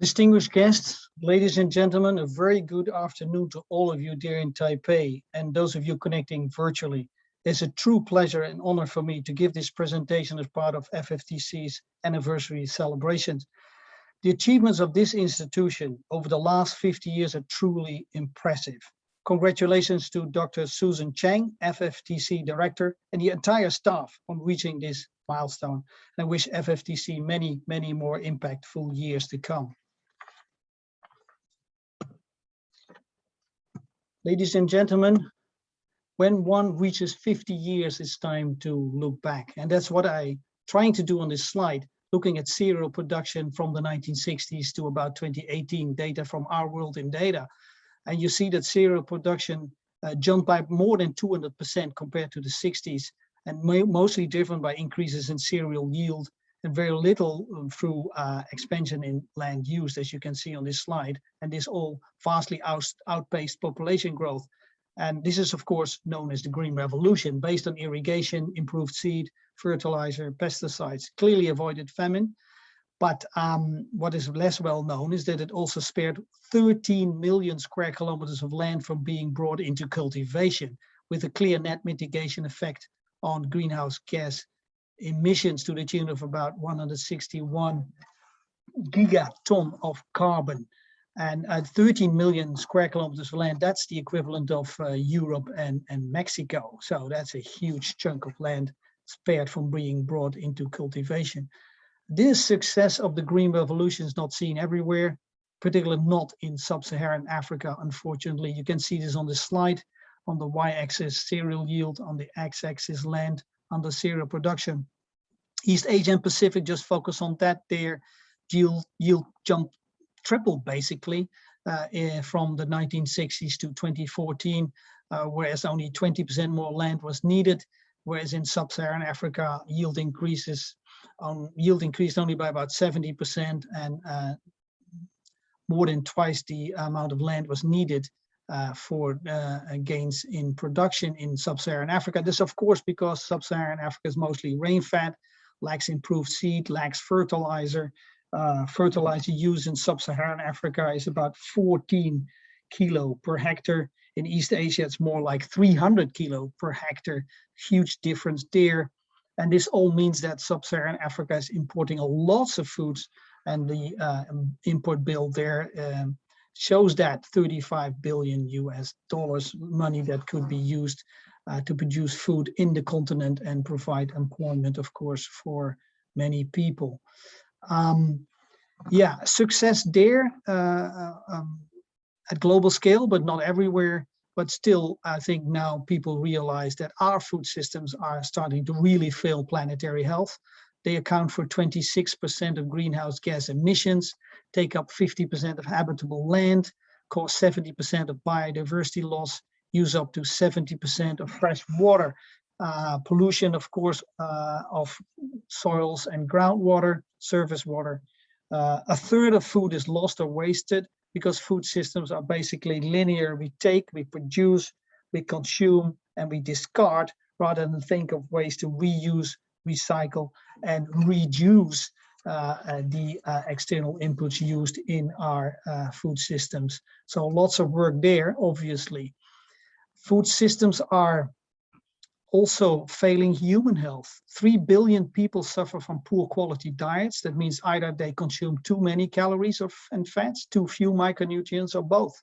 Distinguished guests, ladies and gentlemen, a very good afternoon to all of you there in Taipei and those of you connecting virtually. It's a true pleasure and honor for me to give this presentation as part of FFTC's anniversary celebrations. The achievements of this institution over the last 50 years are truly impressive. Congratulations to Dr. Susan Chang, FFTC Director, and the entire staff on reaching this milestone. And I wish FFTC many, many more impactful years to come. Ladies and gentlemen, when one reaches 50 years, it's time to look back. And that's what I'm trying to do on this slide, looking at cereal production from the 1960s to about 2018, data from Our World in Data. And you see that cereal production jumped by more than 200% compared to the 60s, and mostly driven by increases in cereal yield and very little through expansion in land use, as you can see on this slide. And this all vastly outpaced population growth. And this is, of course, known as the Green Revolution, based on irrigation, improved seed, fertilizer, pesticides, clearly avoided famine. But what is less well known is that it also spared 13 million square kilometers of land from being brought into cultivation, with a clear net mitigation effect on greenhouse gas emissions to the tune of about 161 gigaton of carbon. And 13 million square kilometers of land, that's the equivalent of Europe and Mexico. So that's a huge chunk of land spared from being brought into cultivation. This success of the Green Revolution is not seen everywhere, particularly not in sub-Saharan Africa, unfortunately. You can see this on the slide. On the y-axis, cereal yield, on the x-axis, land under cereal production. East Asia and Pacific just focus on that. Their yield jumped tripled basically from the 1960s to 2014, whereas only 20% more land was needed. Whereas in sub-Saharan Africa, yield increased only by about 70%, and more than twice the amount of land was needed for gains in production in sub-Saharan Africa. This, of course, because sub-Saharan Africa is mostly rain-fed, lacks improved seed, lacks fertilizer. Fertilizer use in sub-Saharan Africa is about 14 kilo per hectare. In East Asia, it's more like 300 kilo per hectare. Huge difference there. And this all means that sub-Saharan Africa is importing lots of foods, and the import bill there shows that $35 billion money that could be used to produce food in the continent and provide employment, of course, for many people. Yeah, success there at global scale, but not everywhere. But still, I think now people realize that our food systems are starting to really fail planetary health. They account for 26% of greenhouse gas emissions, take up 50% of habitable land, cause 70% of biodiversity loss, use up to 70% of fresh water, pollution, of course, of soils and groundwater, surface water. A third of food is lost or wasted because food systems are basically linear. We take, we produce, we consume, and we discard, rather than think of ways to reuse, recycle, and reduce the external inputs used in our food systems. So lots of work there, obviously. Food systems are also failing human health. 3 billion people suffer from poor quality diets. That means either they consume too many calories and fats, too few micronutrients, or both.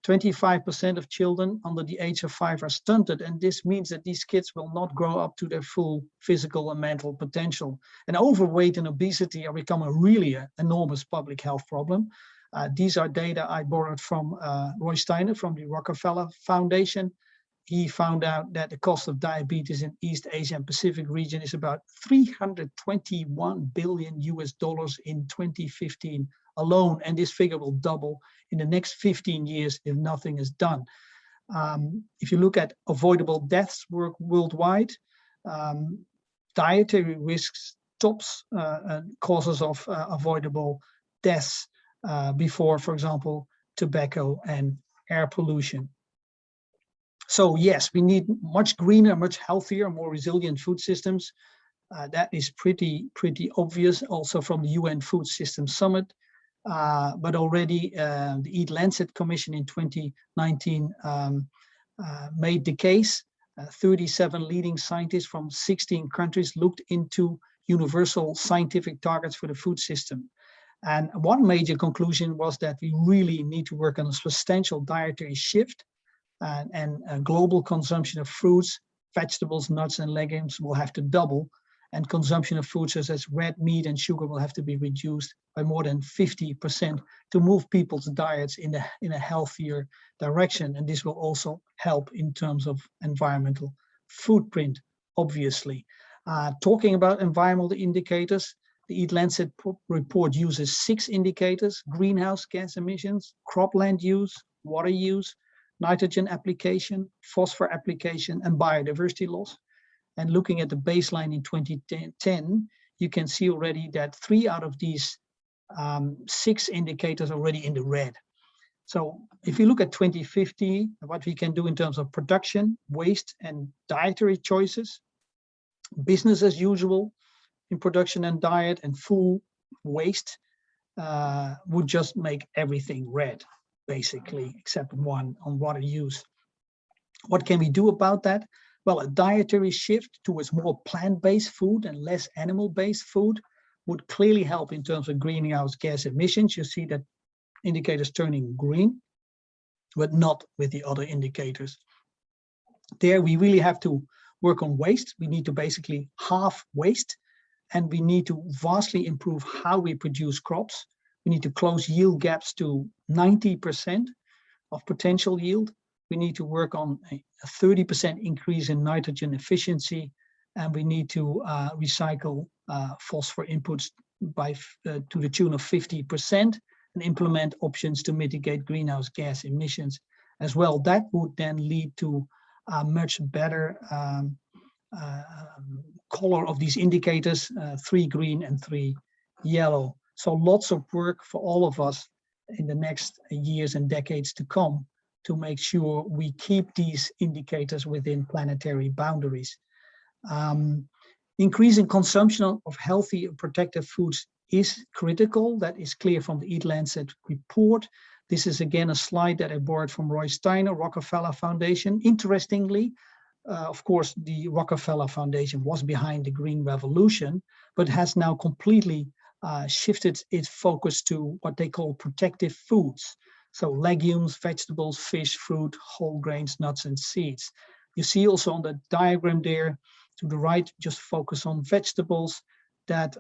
25% of children under the age of 5 are stunted, and this means that these kids will not grow up to their full physical and mental potential. And overweight and obesity are becoming a really enormous public health problem. These are data I borrowed from Roy Steiner from the Rockefeller Foundation. He found out that the cost of diabetes in East Asia and Pacific region is about $321 billion in 2015 alone, and this figure will double in the next 15 years if nothing is done. If you look at avoidable deaths worldwide, dietary risks tops causes of avoidable deaths before, for example, tobacco and air pollution. So yes, we need much greener, much healthier, more resilient food systems. That is pretty obvious also from the UN Food Systems Summit. but already the Eat Lancet Commission in 2019 made the case. 37 leading scientists from 16 countries looked into universal scientific targets for the food system. And one major conclusion was that we really need to work on a substantial dietary shift, and global consumption of fruits, vegetables, nuts, and legumes will have to double, and consumption of foods such as red meat and sugar will have to be reduced by more than 50% to move people's diets in a healthier direction. And this will also help in terms of environmental footprint, obviously. Talking about environmental indicators, the Eat Lancet report uses 6 indicators: greenhouse gas emissions, cropland use, water use, nitrogen application, phosphor application, and biodiversity loss. And looking at the baseline in 2010, you can see already that 3 out of these 6 indicators are already in the red. So if you look at 2050, what we can do in terms of production, waste, and dietary choices, business as usual in production and diet, and food waste would just make everything red, basically, except one on water use. What can we do about that? Well, a dietary shift towards more plant-based food and less animal-based food would clearly help in terms of greenhouse gas emissions. You see that indicators turning green, but not with the other indicators. There we really have to work on waste. We need to basically halve waste, and we need to vastly improve how we produce crops. We need to close yield gaps to 90% of potential yield. We need to work on a 30% increase in nitrogen efficiency, and we need to recycle phosphor inputs to the tune of 50%, and implement options to mitigate greenhouse gas emissions as well. That would then lead to a much better color of these indicators, 3 green and 3 yellow. So lots of work for all of us in the next years and decades to come to make sure we keep these indicators within planetary boundaries. Increasing consumption of healthy and protective foods is critical. That is clear from the Eat Lancet report. This is again a slide that I borrowed from Roy Steiner, Rockefeller Foundation. Interestingly, of course, the Rockefeller Foundation was behind the Green Revolution, but has now completely shifted its focus to what they call protective foods. So legumes, vegetables, fish, fruit, whole grains, nuts, and seeds. You see also on the diagram there to the right, just focus on vegetables, that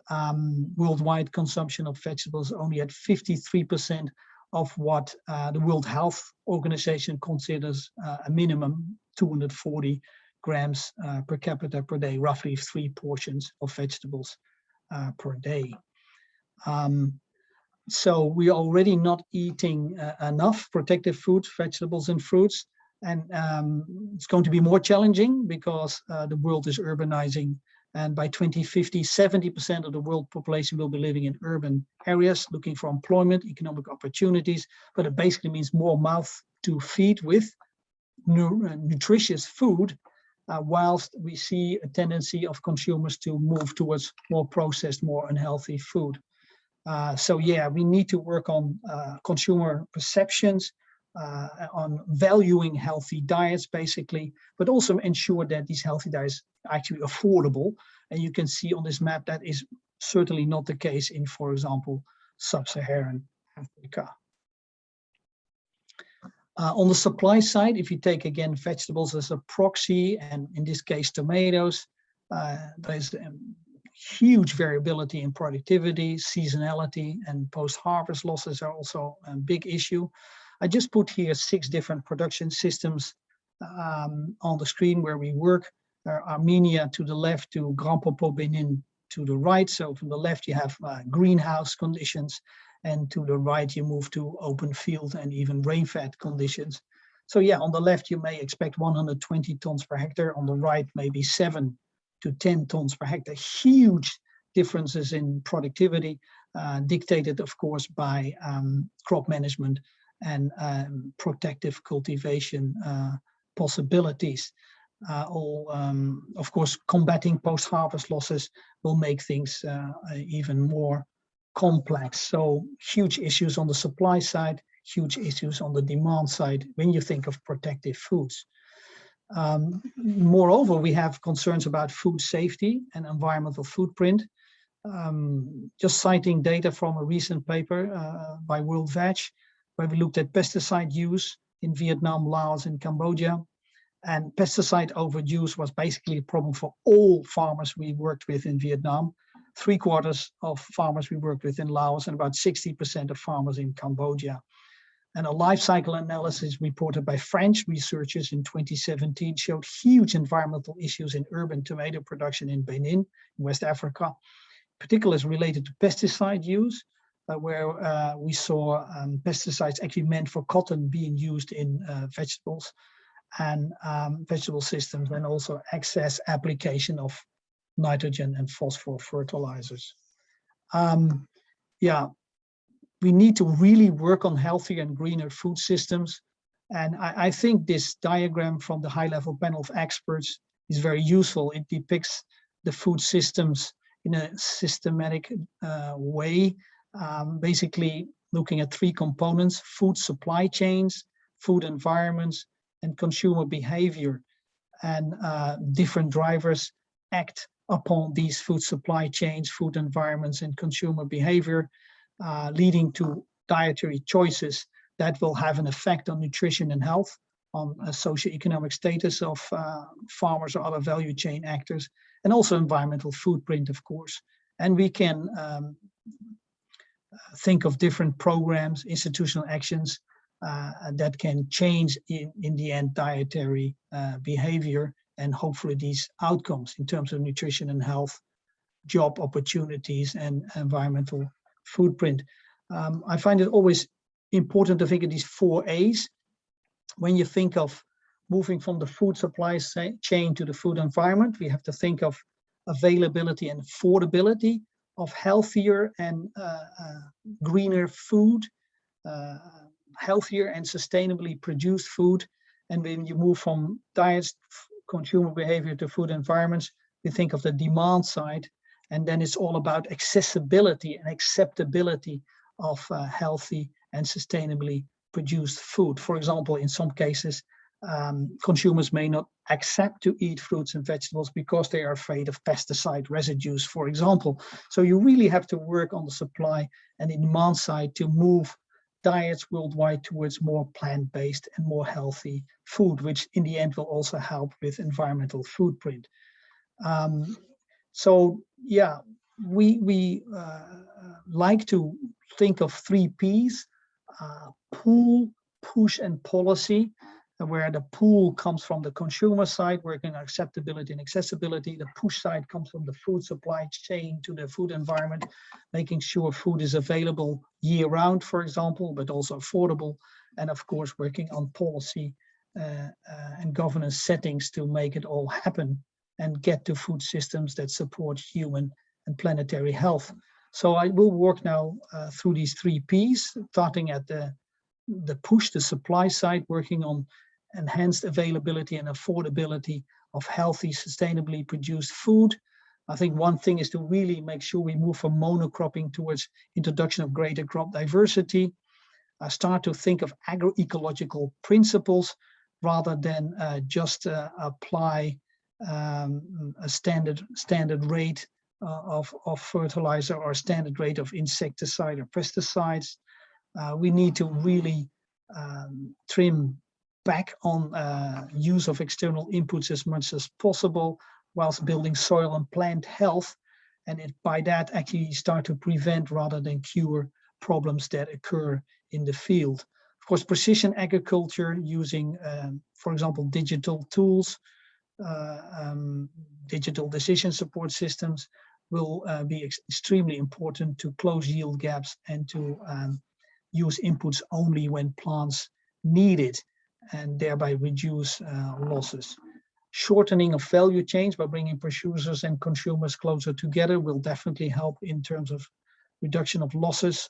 worldwide consumption of vegetables only at 53% of what the World Health Organization considers a minimum, 240 grams per capita per day, roughly 3 portions of vegetables per day. So we are already not eating enough protective foods, vegetables and fruits, and it's going to be more challenging because the world is urbanizing, and by 2050, 70% of the world population will be living in urban areas, looking for employment, economic opportunities, but it basically means more mouth to feed with nutritious food, whilst we see a tendency of consumers to move towards more processed, more unhealthy food. So yeah, we need to work on consumer perceptions, on valuing healthy diets, basically, but also ensure that these healthy diets are actually affordable. And you can see on this map that is certainly not the case in, for example, sub-Saharan Africa. On the supply side, if you take again vegetables as a proxy, and in this case tomatoes, there's huge variability in productivity, seasonality, and post-harvest losses are also a big issue. I just put here 6 different production systems on the screen where we work. Armenia to the left, to Grand Popo Benin to the right. So from the left you have greenhouse conditions, and to the right you move to open field and even rain-fed conditions. So yeah, on the left you may expect 120 tons per hectare, on the right maybe 7 to 10 tons per hectare. Huge differences in productivity, dictated of course by crop management and protective cultivation possibilities. Of course, combating post-harvest losses will make things even more complex. So huge issues on the supply side, huge issues on the demand side when you think of protective foods. Moreover, we have concerns about food safety and environmental footprint. Just citing data from a recent paper by WorldVeg, where we looked at pesticide use in Vietnam, Laos, and Cambodia. And pesticide overuse was basically a problem for all farmers we worked with in Vietnam, 3/4 of farmers we worked with in Laos, and about 60% of farmers in Cambodia. And a life cycle analysis reported by French researchers in 2017 showed huge environmental issues in urban tomato production in Benin, in West Africa, particularly related to pesticide use, where we saw pesticides actually meant for cotton being used in vegetables and vegetable systems, and also excess application of nitrogen and phosphor fertilizers. Yeah, we need to really work on healthier and greener food systems. And I think this diagram from the high-level panel of experts is very useful. It depicts the food systems in a systematic way, basically looking at 3 components: food supply chains, food environments, and consumer behavior. And different drivers act upon these food supply chains, food environments, and consumer behavior, leading to dietary choices that will have an effect on nutrition and health, on socioeconomic status of farmers or other value chain actors, and also environmental footprint, of course. And we can think of different programs, institutional actions that can change in the end dietary behavior, and hopefully these outcomes in terms of nutrition and health, job opportunities, and environmental footprint. I find it always important to think of these 4 A's. When you think of moving from the food supply chain to the food environment, we have to think of availability and affordability of healthier and greener food, healthier and sustainably produced food. And when you move from diets, consumer behavior to food environments, we think of the demand side. And then it's all about accessibility and acceptability of healthy and sustainably produced food. For example, in some cases, consumers may not accept to eat fruits and vegetables because they are afraid of pesticide residues, for example. So you really have to work on the supply and the demand side to move diets worldwide towards more plant-based and more healthy food, which in the end will also help with environmental footprint. So yeah, we like to think of 3 P's: pull, push, and policy, where the pull comes from the consumer side, working on acceptability and accessibility. The push side comes from the food supply chain to the food environment, making sure food is available year-round, for example, but also affordable. And of course, working on policy and governance settings to make it all happen and get to food systems that support human and planetary health. So I will work now through these 3 P's, starting at the push, the supply side, working on enhanced availability and affordability of healthy, sustainably produced food. I think one thing is to really make sure we move from monocropping towards introduction of greater crop diversity. Start to think of agroecological principles rather than just apply a standard rate of fertilizer or standard rate of insecticide or pesticides. We need to really trim back on use of external inputs as much as possible, whilst building soil and plant health, and by that actually start to prevent rather than cure problems that occur in the field. Of course, precision agriculture using, for example, digital tools, digital decision support systems will be extremely important to close yield gaps and to use inputs only when plants need it, and thereby reduce losses. Shortening of value chains by bringing producers and consumers closer together will definitely help in terms of reduction of losses,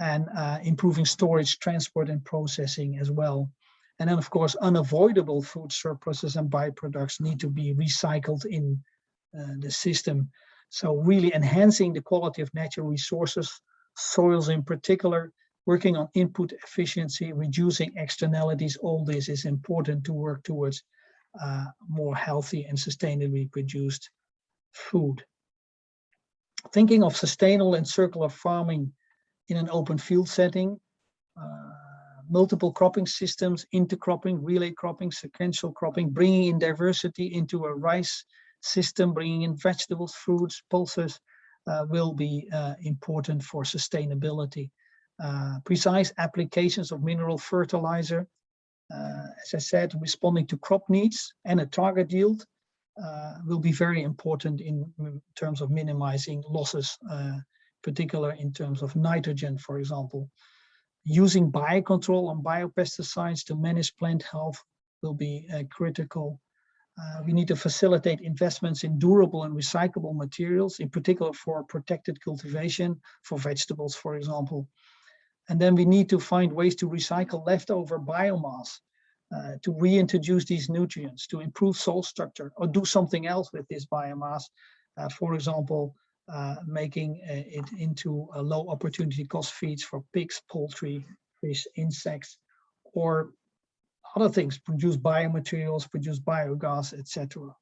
and improving storage, transport, and processing as well. And then, of course, unavoidable food surpluses and byproducts need to be recycled in the system. So really enhancing the quality of natural resources, soils in particular, working on input efficiency, reducing externalities. All this is important to work towards more healthy and sustainably produced food. Thinking of sustainable and circular farming in an open field setting, multiple cropping systems, intercropping, relay cropping, sequential cropping, bringing in diversity into a rice system, bringing in vegetables, fruits, pulses will be important for sustainability. Precise applications of mineral fertilizer, as I said, responding to crop needs and a target yield will be very important in terms of minimizing losses, particularly in terms of nitrogen, for example. Using biocontrol and biopesticides to manage plant health will be critical. We need to facilitate investments in durable and recyclable materials, in particular for protected cultivation, for vegetables, for example. And then we need to find ways to recycle leftover biomass, to reintroduce these nutrients, to improve soil structure, or do something else with this biomass. For example, making it into a low opportunity cost feeds for pigs, poultry, fish, insects, or other things, produce biomaterials, produce biogas, etc.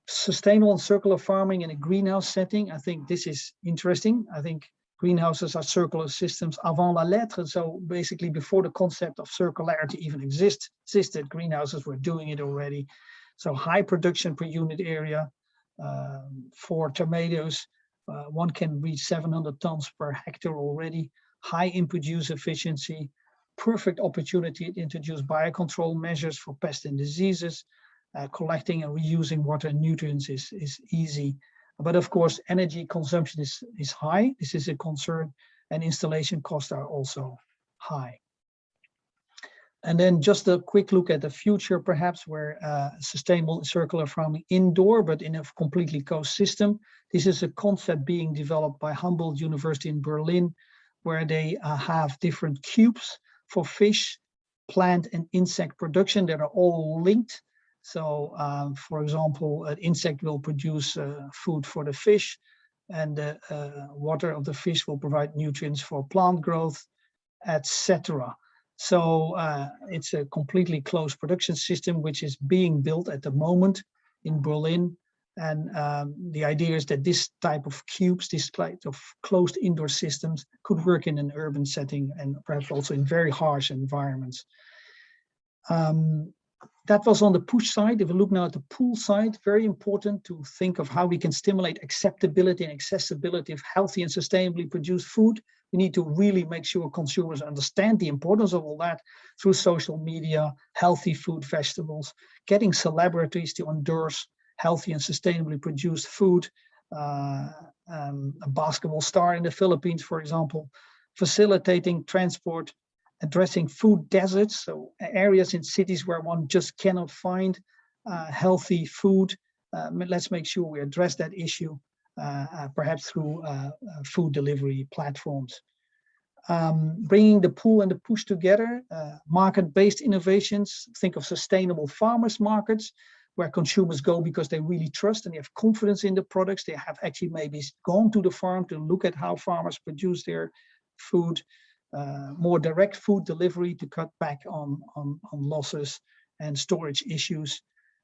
Sustainable and circular farming in a greenhouse setting, I think this is interesting. I think greenhouses are circular systems avant la lettre. So basically before the concept of circularity even existed, greenhouses were doing it already. So high production per unit area. For tomatoes, one can reach 700 tons per hectare already. High input use efficiency, perfect opportunity to introduce biocontrol measures for pests and diseases. Collecting and reusing water and nutrients is easy. But of course, energy consumption is high. This is a concern, and installation costs are also high. And then just a quick look at the future, perhaps, where sustainable and circular farming indoor, but in a completely closed system. This is a concept being developed by Humboldt University in Berlin, where they have different cubes for fish, plant, and insect production that are all linked. So, for example, an insect will produce food for the fish, and the water of the fish will provide nutrients for plant growth, etc. So it's a completely closed production system, which is being built at the moment in Berlin. And the idea is that this type of cubes, this type of closed indoor systems could work in an urban setting and perhaps also in very harsh environments. That was on the push side. If we look now at the pull side, very important to think of how we can stimulate acceptability and accessibility of healthy and sustainably produced food. We need to really make sure consumers understand the importance of all that through social media, healthy food, vegetables, getting celebrities to endorse healthy and sustainably produced food. A basketball star in the Philippines, for example, facilitating transport, addressing food deserts, so areas in cities where one just cannot find healthy food. Let's make sure we address that issue, perhaps through food delivery platforms. Bringing the pull and the push together, market-based innovations, think of sustainable farmers markets, where consumers go because they really trust and they have confidence in the products. They have actually maybe gone to the farm to look at how farmers produce their food. More direct food delivery to cut back on losses and storage issues,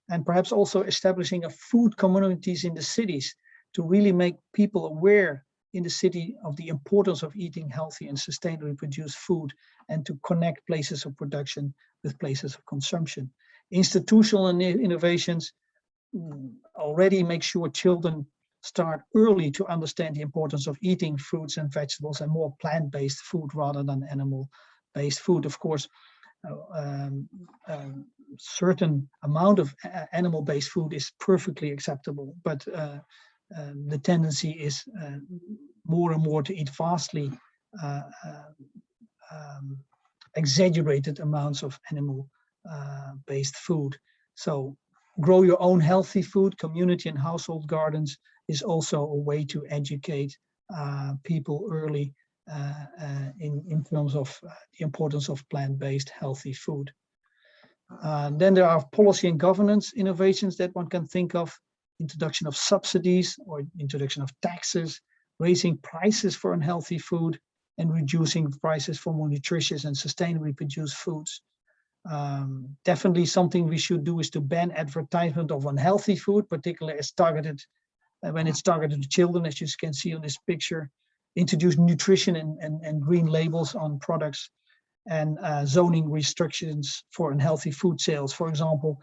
and perhaps also establishing a food communities in the cities to really make people aware in the city of the importance of eating healthy and sustainably produced food, and to connect places of production with places of consumption. Institutional innovations already make sure children start early to understand the importance of eating fruits and vegetables and more plant-based food rather than animal-based food. Of course, certain amount of animal-based food is perfectly acceptable, but the tendency is more and more to eat vastly exaggerated amounts of animal-based food. So grow your own healthy food. Community and household gardens is also a way to educate people early in terms of the importance of plant-based healthy food. Then there are policy and governance innovations that one can think of. introduction of subsidies or introduction of taxes, raising prices for unhealthy food, and reducing prices for more nutritious and sustainably produced foods. Definitely something we should do is to ban advertisement of unhealthy food, particularly as targeted when it's targeted to children, as you can see on this picture. Introduce nutrition and green labels on products, and zoning restrictions for unhealthy food sales. For example,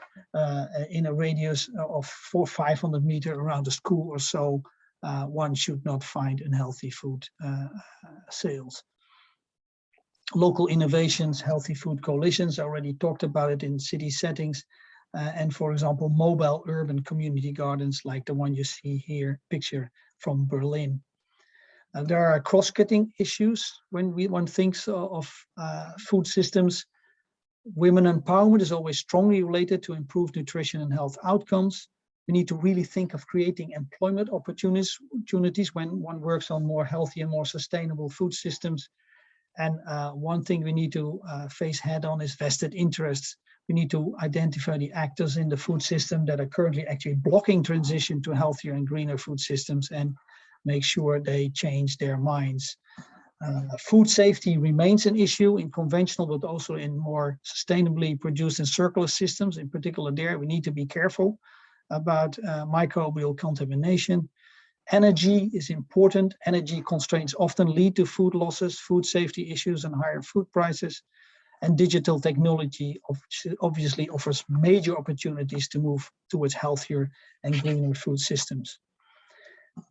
in a radius of 500 meters around a school or so, one should not find unhealthy food sales. Local innovations, healthy food coalitions, I already talked about it in city settings. And for example, mobile urban community gardens like the one you see here, picture from Berlin. There are cross-cutting issues when one thinks of food systems. Women empowerment is always strongly related to improved nutrition and health outcomes. We need to really think of creating employment opportunities when one works on more healthy and more sustainable food systems. And one thing we need to face head on is vested interests. We need to identify the actors in the food system that are currently actually blocking transition to healthier and greener food systems, and make sure they change their minds. Food safety remains an issue in conventional, but also in more sustainably produced and circular systems. In particular there, we need to be careful about microbial contamination. Energy is important. Energy constraints often lead to food losses, food safety issues, and higher food prices. And digital technology obviously offers major opportunities to move towards healthier and greener food systems.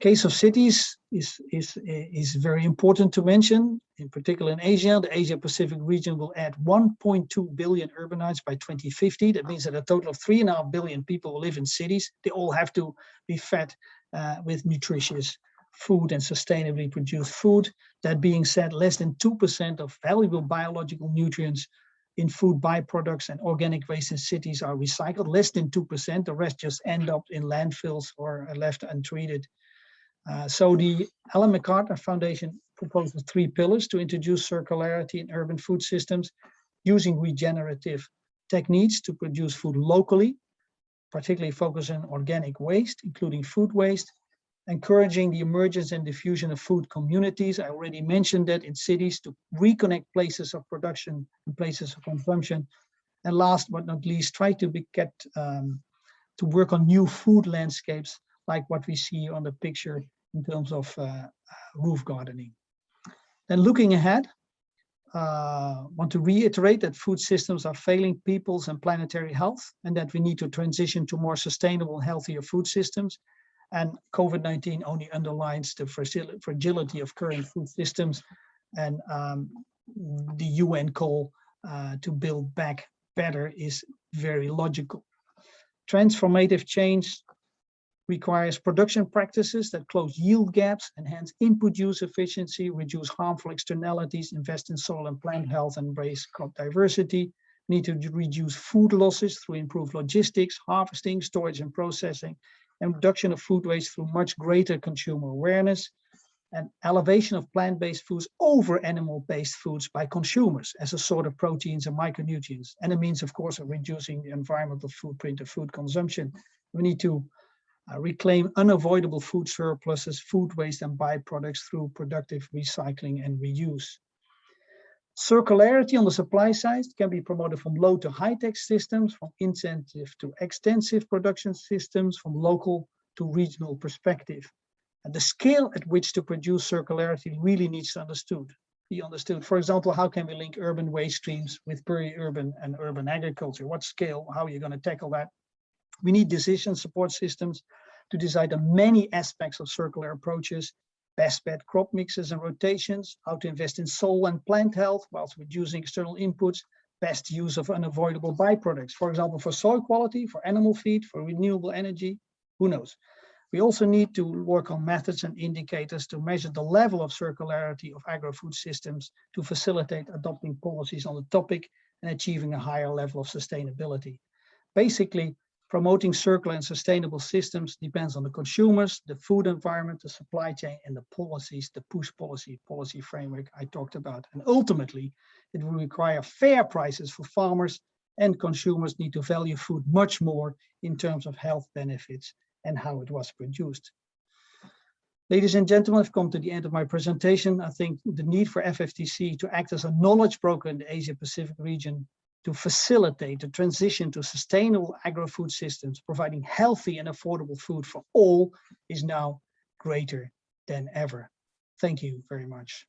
Case of cities is very important to mention. In particular in Asia, the Asia-Pacific region will add 1.2 billion urbanites by 2050. That means that a total of 3.5 billion people will live in cities. They all have to be fed with nutritious food and sustainably produced food. That being said, less than 2% of valuable biological nutrients in food byproducts and organic waste in cities are recycled. Less than 2%. The rest just end up in landfills or are left untreated. So the Ellen MacArthur Foundation proposes 3 pillars to introduce circularity in urban food systems, using regenerative techniques to produce food locally, particularly focus on organic waste, including food waste, encouraging the emergence and diffusion of food communities. I already mentioned that in cities to reconnect places of production and places of consumption. And last but not least, try to to work on new food landscapes like what we see on the picture in terms of roof gardening. Then looking ahead, want to reiterate that food systems are failing people's and planetary health, and that we need to transition to more sustainable, healthier food systems. And COVID-19 only underlines the fragility of current food systems, and the UN call to build back better is very logical. Transformative change requires production practices that close yield gaps, enhance input use efficiency, reduce harmful externalities, invest in soil and plant health, and embrace crop diversity. We need to reduce food losses through improved logistics, harvesting, storage, and processing, and reduction of food waste through much greater consumer awareness, and elevation of plant-based foods over animal-based foods by consumers as a sort of proteins and micronutrients. And it means, of course, of reducing the environmental footprint of food consumption. We need to reclaim unavoidable food surpluses, food waste, and byproducts through productive recycling and reuse. Circularity on the supply side can be promoted from low to high-tech systems, from intensive to extensive production systems, from local to regional perspective. And the scale at which to produce circularity really needs to be understood. For example, how can we link urban waste streams with peri-urban and urban agriculture? What scale? How are you going to tackle that? We need decision support systems to decide on many aspects of circular approaches, best bet crop mixes and rotations, how to invest in soil and plant health whilst reducing external inputs, best use of unavoidable byproducts, for example, for soil quality, for animal feed, for renewable energy, who knows. We also need to work on methods and indicators to measure the level of circularity of agro-food systems to facilitate adopting policies on the topic and achieving a higher level of sustainability. Basically, promoting circular and sustainable systems depends on the consumers, the food environment, the supply chain, and the policies, the push policy framework I talked about. And ultimately, it will require fair prices for farmers, and consumers need to value food much more in terms of health benefits and how it was produced. Ladies and gentlemen, I've come to the end of my presentation. I think the need for FFTC to act as a knowledge broker in the Asia-Pacific region to facilitate the transition to sustainable agro-food systems, providing healthy and affordable food for all, is now greater than ever. Thank you very much.